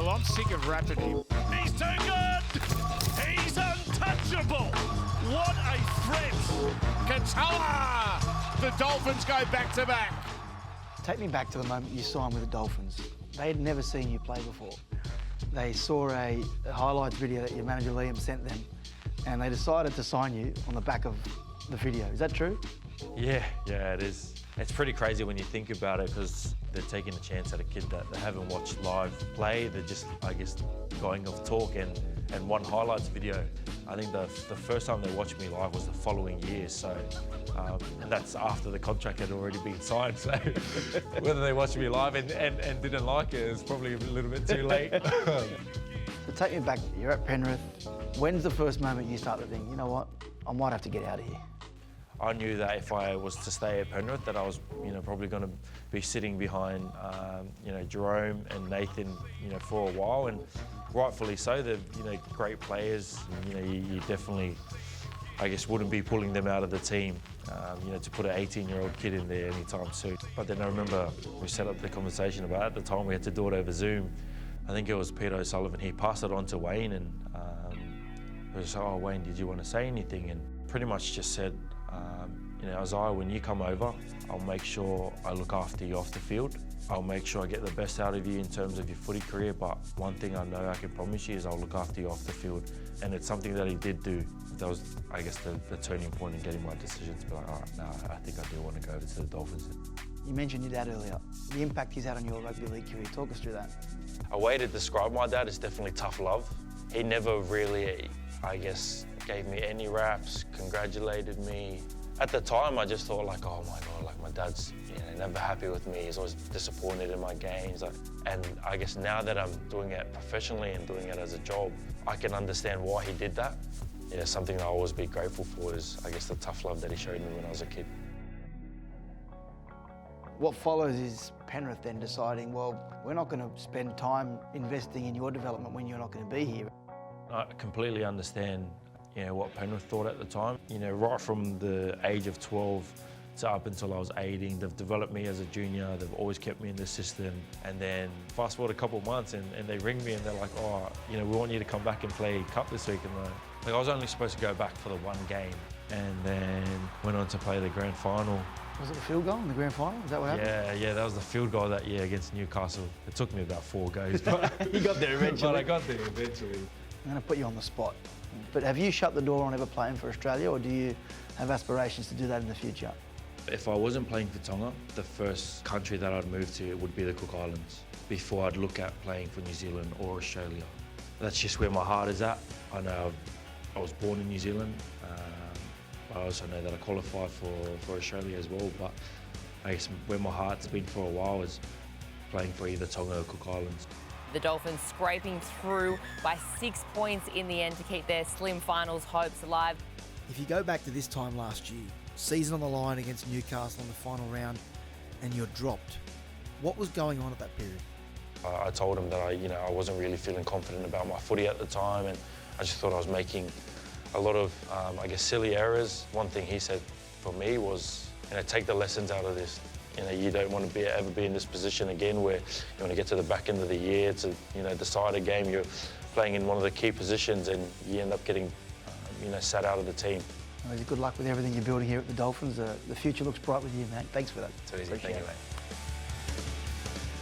Well, I'm sick of rapping him. He's too good! He's untouchable! What a threat! Katoa! The Dolphins go back-to-back. Take me back to the moment you signed with the Dolphins. They had never seen you play before. They saw a highlights video that your manager Liam sent them, and they decided to sign you on the back of the video. Is that true? Yeah, it is. It's pretty crazy when you think about it, because they're taking a chance at a kid that they haven't watched live play. They're just, I guess, going off talk and one highlights video. I think the first time they watched me live was the following year, so and that's after the contract had already been signed. So whether they watched me live and didn't like it is probably a little bit too late. So take me back. You're at Penrith. When's the first moment you start to think, you know what, I might have to get out of here? I knew that if I was to stay at Penrith, that I was, probably going to be sitting behind, Jerome and Nathan, for a while, and rightfully so. They're, great players. You definitely, I guess, wouldn't be pulling them out of the team, to put an 18-year-old kid in there anytime soon. But then I remember we set up the conversation about it. At the time we had to do it over Zoom. I think it was Peter O'Sullivan. He passed it on to Wayne, and he was like, "Oh, Wayne, did you want to say anything?" And pretty much just said, Isaiah, when you come over, I'll make sure I look after you off the field. I'll make sure I get the best out of you in terms of your footy career, but one thing I know I can promise you is I'll look after you off the field. And it's something that he did do. That was, I guess, the turning point in getting my decision to be like, all right, now I think I do want to go over to the Dolphins. You mentioned your dad earlier. The impact he's had on your rugby league career. Talk us through that. A way to describe my dad is definitely tough love. He never really, I guess, gave me any raps, congratulated me. At the time, I just thought like, oh my God, like my dad's never happy with me. He's always disappointed in my games. And I guess now that I'm doing it professionally and doing it as a job, I can understand why he did that. Something I'll always be grateful for is, I guess, the tough love that he showed me when I was a kid. What follows is Penrith then deciding, well, we're not going to spend time investing in your development when you're not going to be here. I completely understand what Penrith thought at the time. Right from the age of 12 to up until I was 18, they've developed me as a junior, they've always kept me in the system. And then fast forward a couple of months and they ring me and they're like, oh, we want you to come back and play Cup this week. And I was only supposed to go back for the one game and then went on to play the grand final. Was it the field goal in the grand final? Is that what happened? Yeah, that was the field goal that year against Newcastle. It took me about 4 goes, but you got there eventually. But I got there eventually. I'm going to put you on the spot. But have you shut the door on ever playing for Australia, or do you have aspirations to do that in the future? If I wasn't playing for Tonga, the first country that I'd move to would be the Cook Islands before I'd look at playing for New Zealand or Australia. That's just where my heart is at. I know I was born in New Zealand. I also know that I qualified for Australia as well, but I guess where my heart's been for a while is playing for either Tonga or Cook Islands. The Dolphins scraping through by 6 points in the end to keep their slim finals hopes alive. If you go back to this time last year, season on the line against Newcastle in the final round, and you're dropped, what was going on at that period? I told him that I wasn't really feeling confident about my footy at the time, and I just thought I was making a lot of, silly errors. One thing he said for me was, take the lessons out of this. You don't want to ever be in this position again where you want to get to the back end of the year to, decide a game. You're playing in one of the key positions and you end up getting, sat out of the team. Well, good luck with everything you're building here at the Dolphins. The future looks bright with you, mate. Thanks for that. It's easy. Thank you, mate.